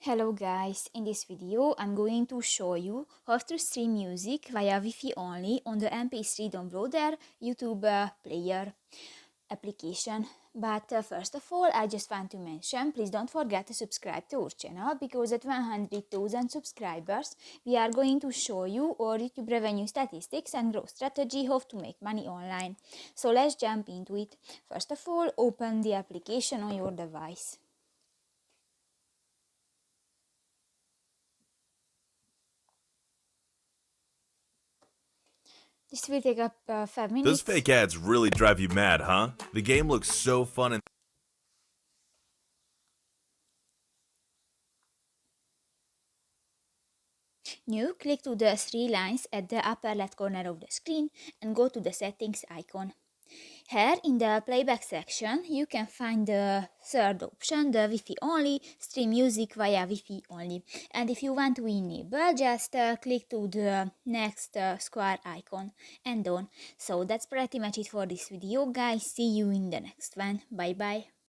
Hello guys, in this video I'm going to show you how to stream music via Wi-Fi only on the MP3 downloader YouTube player application. But first of all, I just want to mention, please don't forget to subscribe to our channel, because at 100,000 subscribers we are going to show you our YouTube revenue statistics and growth strategy, how to make money online. So let's jump into it. First of all, open the application on your device. This will take up 5 minutes. Those fake ads really drive you mad, huh? The game looks so fun and Now click to the three lines at the upper left corner of the screen and go to the settings icon. Here in the playback section you can find the third option, the Wi-Fi only, stream music via Wi-Fi only. And if you want to enable, just click to the next square icon and done. So that's pretty much it for this video guys. See you in the next one. Bye bye.